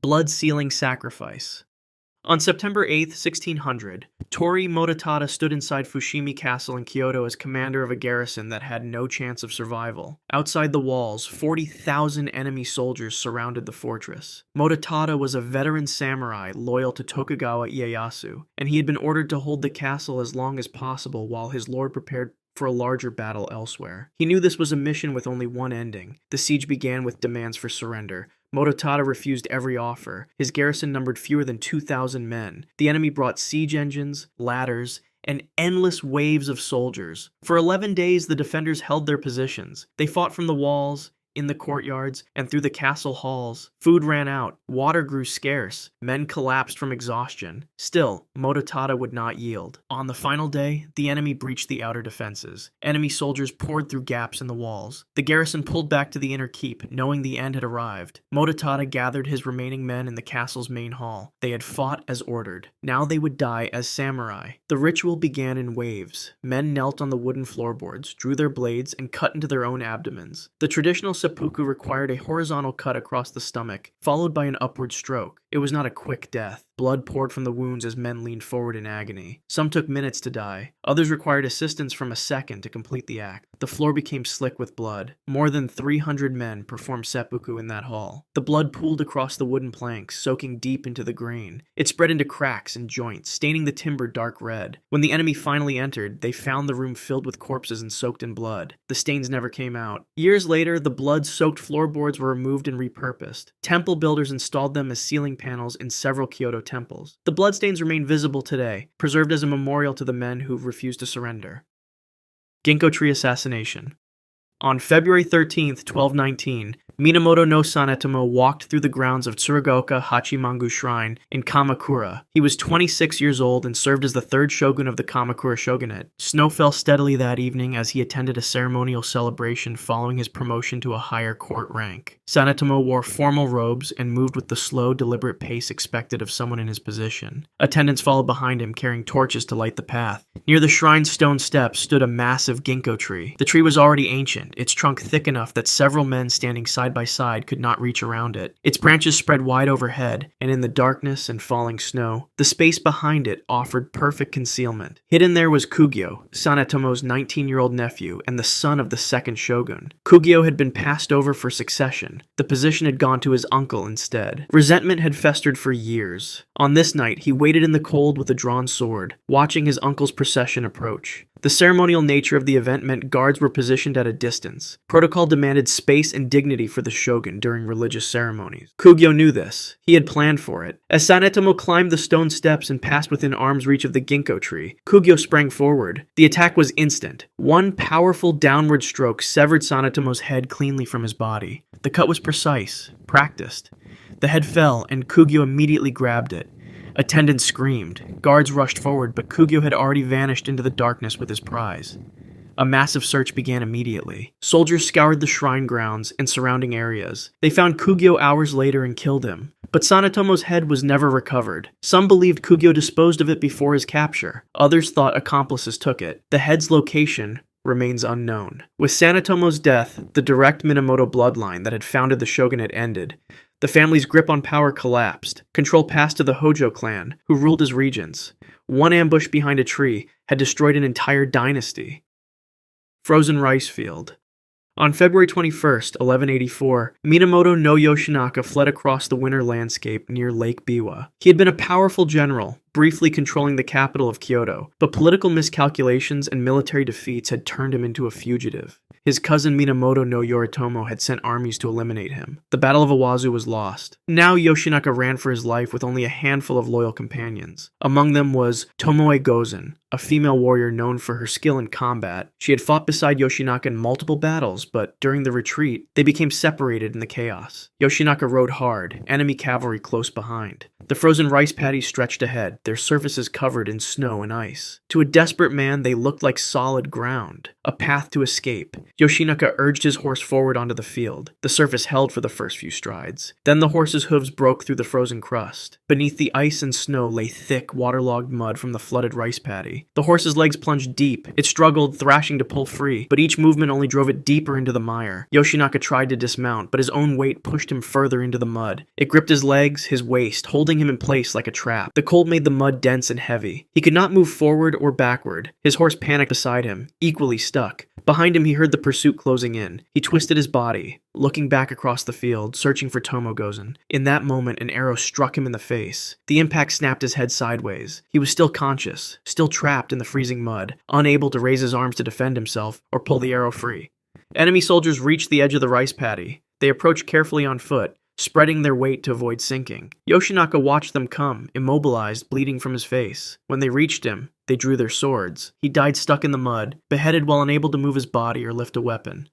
blood-sealing sacrifice. On September 8, 1600, Tori Mototada stood inside Fushimi Castle in Kyoto as commander of a garrison that had no chance of survival. Outside the walls, 40,000 enemy soldiers surrounded the fortress. Mototada was a veteran samurai loyal to Tokugawa Ieyasu, and he had been ordered to hold the castle as long as possible while his lord prepared for a larger battle elsewhere. He knew this was a mission with only one ending. The siege began with demands for surrender. Mototada refused every offer. His garrison numbered fewer than 2,000 men. The enemy brought siege engines, ladders, and endless waves of soldiers. For 11 days, the defenders held their positions. They fought from the walls, in the courtyards, and through the castle halls. Food ran out. Water grew scarce. Men collapsed from exhaustion. Still, Mototada would not yield. On the final day, the enemy breached the outer defenses. Enemy soldiers poured through gaps in the walls. The garrison pulled back to the inner keep, knowing the end had arrived. Mototada gathered his remaining men in the castle's main hall. They had fought as ordered. Now they would die as samurai. The ritual began in waves. Men knelt on the wooden floorboards, drew their blades, and cut into their own abdomens. The traditional seppuku required a horizontal cut across the stomach, followed by an upward stroke. It was not a quick death. Blood poured from the wounds as men leaned forward in agony. Some took minutes to die. Others required assistance from a second to complete the act. The floor became slick with blood. More than 300 men performed seppuku in that hall. The blood pooled across the wooden planks, soaking deep into the grain. It spread into cracks and joints, staining the timber dark red. When the enemy finally entered, they found the room filled with corpses and soaked in blood. The stains never came out. Years later, the blood-soaked floorboards were removed and repurposed. Temple builders installed them as ceiling panels in several Kyoto temples. The bloodstains remain visible today, preserved as a memorial to the men who refused to surrender. Gingko tree assassination. On February 13, 1219, Minamoto no Sanetomo walked through the grounds of Tsurugaoka Hachimangu Shrine in Kamakura. He was 26 years old and served as the third shogun of the Kamakura shogunate. Snow fell steadily that evening as he attended a ceremonial celebration following his promotion to a higher court rank. Sanetomo wore formal robes and moved with the slow, deliberate pace expected of someone in his position. Attendants followed behind him, carrying torches to light the path. Near the shrine's stone steps stood a massive ginkgo tree. The tree was already ancient, its trunk thick enough that several men standing side by side could not reach around it. Its branches spread wide overhead, and in the darkness and falling snow, the space behind it offered perfect concealment. Hidden there was Kugyo, Sanetomo's 19-year-old nephew and the son of the second shogun. Kugyo had been passed over for succession. The position had gone to his uncle instead. Resentment had festered for years. On this night, he waited in the cold with a drawn sword, watching his uncle's procession approach. The ceremonial nature of the event meant guards were positioned at a distance. Protocol demanded space and dignity for the shogun during religious ceremonies. Kugyo knew this. He had planned for it. As Sanetomo climbed the stone steps and passed within arm's reach of the ginkgo tree, Kugyo sprang forward. The attack was instant. One powerful downward stroke severed Sanetomo's head cleanly from his body. The cut was precise, practiced. The head fell, and Kugyo immediately grabbed it. Attendants screamed. Guards rushed forward, but Kugyo had already vanished into the darkness with his prize. A massive search began immediately. Soldiers scoured the shrine grounds and surrounding areas. They found Kugyo hours later and killed him. But Sanetomo's head was never recovered. Some believed Kugyo disposed of it before his capture. Others thought accomplices took it. The head's location remains unknown. With Sanetomo's death, the direct Minamoto bloodline that had founded the shogunate ended. The family's grip on power collapsed. Control passed to the Hojo clan, who ruled as regents. One ambush behind a tree had destroyed an entire dynasty. Frozen rice field. On February 21st, 1184, Minamoto no Yoshinaka fled across the winter landscape near Lake Biwa. He had been a powerful general, briefly controlling the capital of Kyoto, but political miscalculations and military defeats had turned him into a fugitive. His cousin Minamoto no Yoritomo had sent armies to eliminate him. The Battle of Awazu was lost. Now Yoshinaka ran for his life with only a handful of loyal companions. Among them was Tomoe Gozen, a female warrior known for her skill in combat. She had fought beside Yoshinaka in multiple battles, but during the retreat, they became separated in the chaos. Yoshinaka rode hard, enemy cavalry close behind. The frozen rice paddies stretched ahead, their surfaces covered in snow and ice. To a desperate man, they looked like solid ground, a path to escape. Yoshinaka urged his horse forward onto the field. The surface held for the first few strides. Then the horse's hooves broke through the frozen crust. Beneath the ice and snow lay thick, waterlogged mud from the flooded rice paddy. The horse's legs plunged deep. It struggled, thrashing to pull free, but each movement only drove it deeper into the mire. Yoshinaka tried to dismount, but his own weight pushed him further into the mud. It gripped his legs, his waist, holding him in place like a trap. The cold made the mud dense and heavy. He could not move forward or backward. His horse panicked beside him, equally stuck. Behind him, he heard the pursuit closing in. He twisted his body, looking back across the field, searching for Tomogozen. In that moment, an arrow struck him in the face. The impact snapped his head sideways. He was still conscious, still trapped in the freezing mud, unable to raise his arms to defend himself or pull the arrow free. Enemy soldiers reached the edge of the rice paddy. They approached carefully on foot, spreading their weight to avoid sinking. Yoshinaka watched them come, immobilized, bleeding from his face. When they reached him, they drew their swords. He died stuck in the mud, beheaded while unable to move his body or lift a weapon.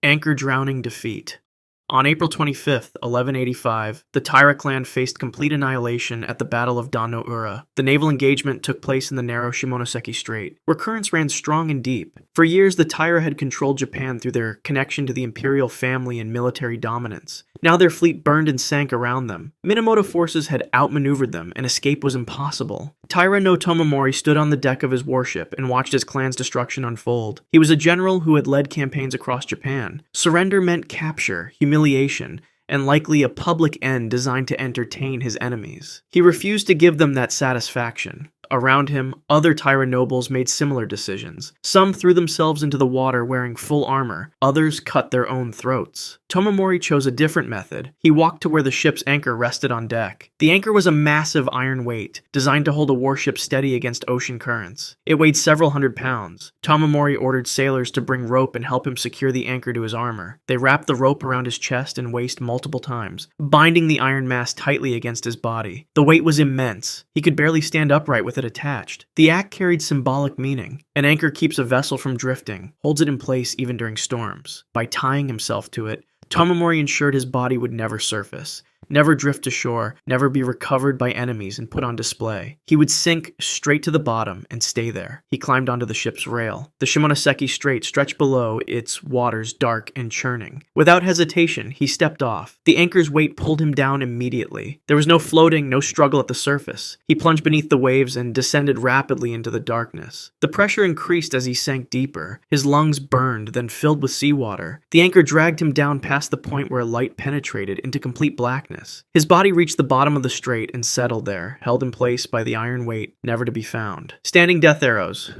Anchor drowning defeat. On April 25, 1185, the Taira clan faced complete annihilation at the Battle of Dan no Ura. The naval engagement took place in the narrow Shimonoseki Strait, where currents ran strong and deep. For years, the Taira had controlled Japan through their connection to the imperial family and military dominance. Now their fleet burned and sank around them. Minamoto forces had outmaneuvered them, and escape was impossible. Taira no Tomomori stood on the deck of his warship and watched his clan's destruction unfold. He was a general who had led campaigns across Japan. Surrender meant capture, humiliation, and likely a public end designed to entertain his enemies. He refused to give them that satisfaction. Around him, other Taira nobles made similar decisions. Some threw themselves into the water wearing full armor, others cut their own throats. Tomomori chose a different method. He walked to where the ship's anchor rested on deck. The anchor was a massive iron weight, designed to hold a warship steady against ocean currents. It weighed several hundred pounds. Tomomori ordered sailors to bring rope and help him secure the anchor to his armor. They wrapped the rope around his chest and waist multiple times, binding the iron mass tightly against his body. The weight was immense. He could barely stand upright with it attached. The act carried symbolic meaning. An anchor keeps a vessel from drifting, holds it in place even during storms. By tying himself to it, Tomomori ensured his body would never surface, never drift ashore, never be recovered by enemies and put on display. He would sink straight to the bottom and stay there. He climbed onto the ship's rail. The Shimonoseki Strait stretched below, its waters dark and churning. Without hesitation, he stepped off. The anchor's weight pulled him down immediately. There was no floating, no struggle at the surface. He plunged beneath the waves and descended rapidly into the darkness. The pressure increased as he sank deeper. His lungs burned, then filled with seawater. The anchor dragged him down past the point where light penetrated into complete blackness. His body reached the bottom of the strait and settled there, held in place by the iron weight, never to be found. Standing death arrows.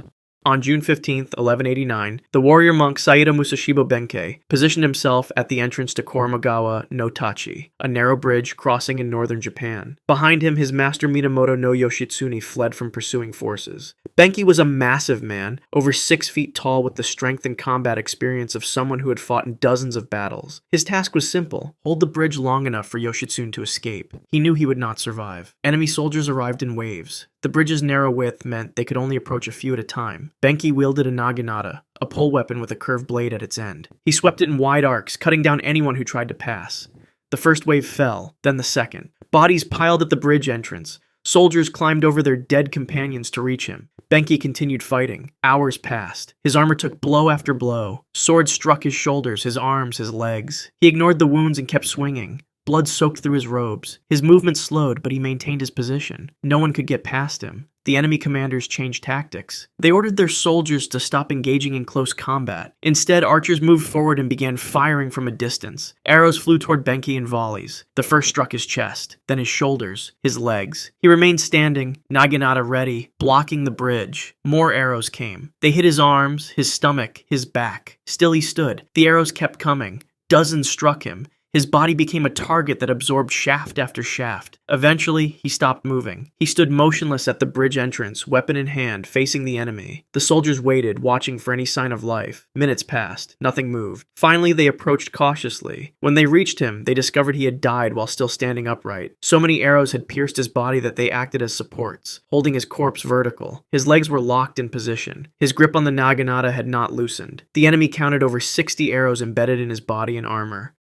On June 15, 1189, the warrior monk Saida Musashibo Benkei positioned himself at the entrance to Koromogawa no Tachi, a narrow bridge crossing in northern Japan. Behind him, his master Minamoto no Yoshitsune fled from pursuing forces. Benkei was a massive man, over 6 feet tall with the strength and combat experience of someone who had fought in dozens of battles. His task was simple: hold the bridge long enough for Yoshitsune to escape. He knew he would not survive. Enemy soldiers arrived in waves. The bridge's narrow width meant they could only approach a few at a time. Benkei wielded a naginata, a pole weapon with a curved blade at its end. He swept it in wide arcs, cutting down anyone who tried to pass. The first wave fell, then the second. Bodies piled at the bridge entrance. Soldiers climbed over their dead companions to reach him. Benkei continued fighting. Hours passed. His armor took blow after blow. Swords struck his shoulders, his arms, his legs. He ignored the wounds and kept swinging. Blood soaked through his robes. His movement slowed, but he maintained his position. No one could get past him. The enemy commanders changed tactics. They ordered their soldiers to stop engaging in close combat. Instead, archers moved forward and began firing from a distance. Arrows flew toward Benkei in volleys. The first struck his chest, then his shoulders, his legs. He remained standing, naginata ready, blocking the bridge. More arrows came. They hit his arms, his stomach, his back. Still he stood. The arrows kept coming. Dozens struck him. His body became a target that absorbed shaft after shaft. Eventually, he stopped moving. He stood motionless at the bridge entrance, weapon in hand, facing the enemy. The soldiers waited, watching for any sign of life. Minutes passed. Nothing moved. Finally, they approached cautiously. When they reached him, they discovered he had died while still standing upright. So many arrows had pierced his body that they acted as supports, holding his corpse vertical. His legs were locked in position. His grip on the naginata had not loosened. The enemy counted over 60 arrows embedded in his body and armor.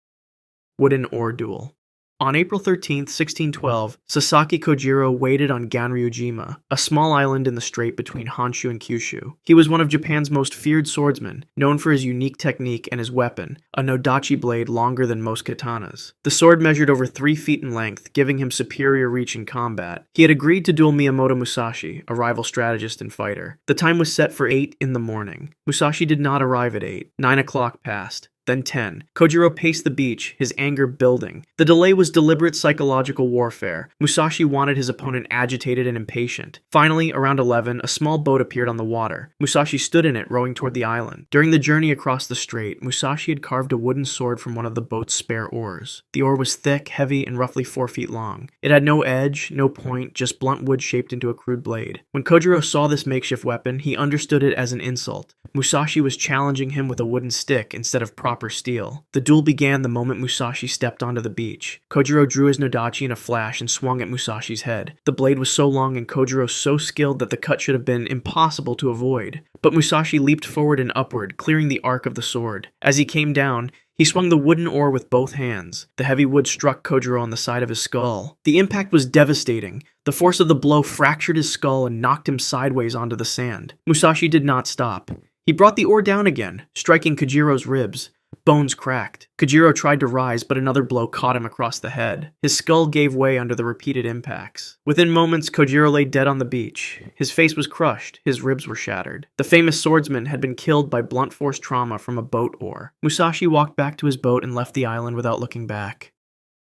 Wooden Oar Duel. On April 13, 1612, Sasaki Kojiro waited on Ganryujima, a small island in the strait between Honshu and Kyushu. He was one of Japan's most feared swordsmen, known for his unique technique and his weapon, a nodachi blade longer than most katanas. The sword measured over 3 feet in length, giving him superior reach in combat. He had agreed to duel Miyamoto Musashi, a rival strategist and fighter. The time was set for 8 in the morning. Musashi did not arrive at 8. 9 o'clock passed. Then 10. Kojiro paced the beach, his anger building. The delay was deliberate psychological warfare. Musashi wanted his opponent agitated and impatient. Finally, around 11, a small boat appeared on the water. Musashi stood in it, rowing toward the island. During the journey across the strait, Musashi had carved a wooden sword from one of the boat's spare oars. The oar was thick, heavy, and roughly 4 feet long. It had no edge, no point, just blunt wood shaped into a crude blade. When Kojiro saw this makeshift weapon, he understood it as an insult. Musashi was challenging him with a wooden stick instead of proper steel. The duel began the moment Musashi stepped onto the beach. Kojiro drew his nodachi in a flash and swung at Musashi's head. The blade was so long and Kojiro so skilled that the cut should have been impossible to avoid. But Musashi leaped forward and upward, clearing the arc of the sword. As he came down, he swung the wooden oar with both hands. The heavy wood struck Kojiro on the side of his skull. The impact was devastating. The force of the blow fractured his skull and knocked him sideways onto the sand. Musashi did not stop. He brought the oar down again, striking Kojiro's ribs. Bones cracked. Kojiro tried to rise, but another blow caught him across the head. His skull gave way under the repeated impacts. Within moments, Kojiro lay dead on the beach. His face was crushed. His ribs were shattered. The famous swordsman had been killed by blunt force trauma from a boat oar. Musashi walked back to his boat and left the island without looking back.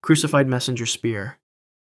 Crucified Messenger Spear.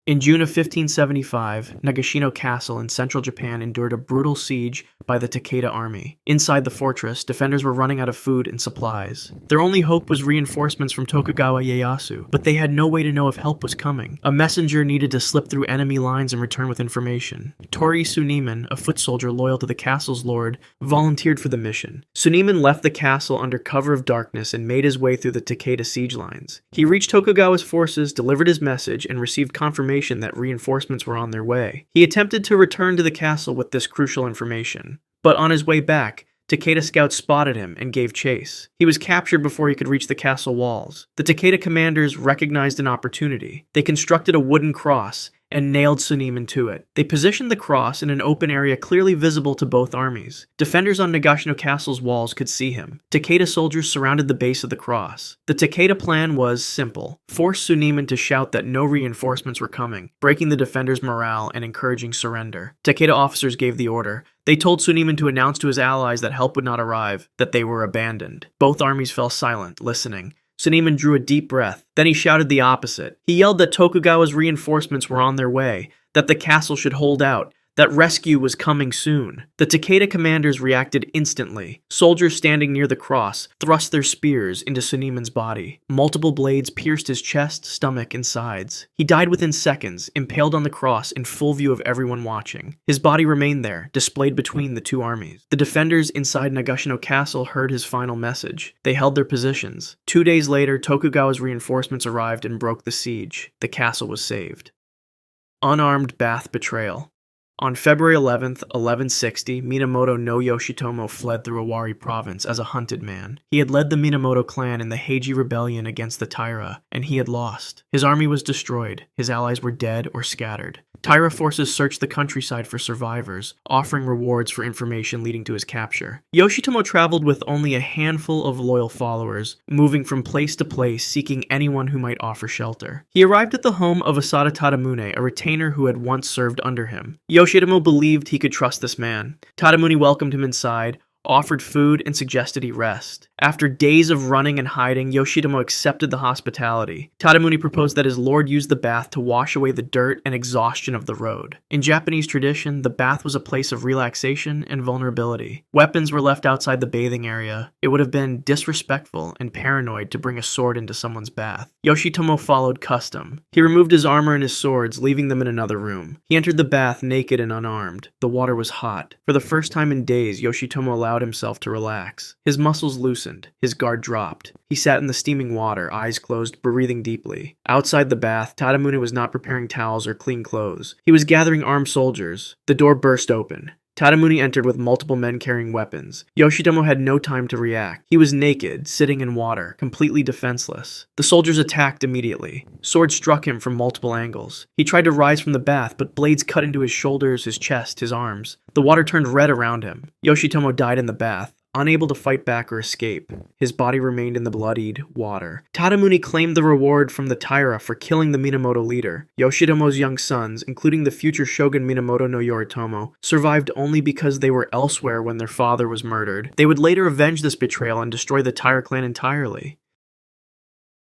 In June of 1575, Nagashino Castle in central Japan endured a brutal siege by the Takeda army. Inside the fortress, defenders were running out of food and supplies. Their only hope was reinforcements from Tokugawa Ieyasu, but they had no way to know if help was coming. A messenger needed to slip through enemy lines and return with information. Tori Sunemen, a foot soldier loyal to the castle's lord, volunteered for the mission. Sunemen left the castle under cover of darkness and made his way through the Takeda siege lines. He reached Tokugawa's forces, delivered his message, and received confirmation that reinforcements were on their way. He attempted to return to the castle with this crucial information, but on his way back, Takeda scouts spotted him and gave chase. He was captured before he could reach the castle walls. The Takeda commanders recognized an opportunity. They constructed a wooden cross and nailed Sunemen to it. They positioned the cross in an open area clearly visible to both armies. Defenders on Nagashino Castle's walls could see him. Takeda soldiers surrounded the base of the cross. The Takeda plan was simple: force Sunemen to shout that no reinforcements were coming, breaking the defenders' morale and encouraging surrender. Takeda officers gave the order. They told Sunemen to announce to his allies that help would not arrive, that they were abandoned. Both armies fell silent, listening. Sunemen drew a deep breath. Then he shouted the opposite. He yelled that Tokugawa's reinforcements were on their way, that the castle should hold out, that rescue was coming soon. The Takeda commanders reacted instantly. Soldiers standing near the cross thrust their spears into Sunemen's body. Multiple blades pierced his chest, stomach, and sides. He died within seconds, impaled on the cross in full view of everyone watching. His body remained there, displayed between the two armies. The defenders inside Nagashino Castle heard his final message. They held their positions. 2 days later, Tokugawa's reinforcements arrived and broke the siege. The castle was saved. Unarmed Bath Betrayal. On February 11th, 1160, Minamoto no Yoshitomo fled through Owari province as a hunted man. He had led the Minamoto clan in the Heiji rebellion against the Taira, and he had lost. His army was destroyed. His allies were dead or scattered. Taira forces searched the countryside for survivors, offering rewards for information leading to his capture. Yoshitomo traveled with only a handful of loyal followers, moving from place to place seeking anyone who might offer shelter. He arrived at the home of Asada Tadamune, a retainer who had once served under him. Yoshitomo believed he could trust this man. Tadamune welcomed him inside, offered food, and suggested he rest. After days of running and hiding, Yoshitomo accepted the hospitality. Tadamune proposed that his lord use the bath to wash away the dirt and exhaustion of the road. In Japanese tradition, the bath was a place of relaxation and vulnerability. Weapons were left outside the bathing area. It would have been disrespectful and paranoid to bring a sword into someone's bath. Yoshitomo followed custom. He removed his armor and his swords, leaving them in another room. He entered the bath naked and unarmed. The water was hot. For the first time in days, Yoshitomo allowed himself to relax. His muscles loosened. His guard dropped. He sat in the steaming water, eyes closed, breathing deeply. Outside the bath, Tadamune was not preparing towels or clean clothes. He was gathering armed soldiers. The door burst open. Tadamune entered with multiple men carrying weapons. Yoshitomo had no time to react. He was naked, sitting in water, completely defenseless. The soldiers attacked immediately. Swords struck him from multiple angles. He tried to rise from the bath, but blades cut into his shoulders, his chest, his arms. The water turned red around him. Yoshitomo died in the bath, unable to fight back or escape. His body remained in the bloodied water. Tadamune claimed the reward from the Taira for killing the Minamoto leader. Yoshitomo's young sons, including the future shogun Minamoto no Yoritomo, survived only because they were elsewhere when their father was murdered. They would later avenge this betrayal and destroy the Taira clan entirely.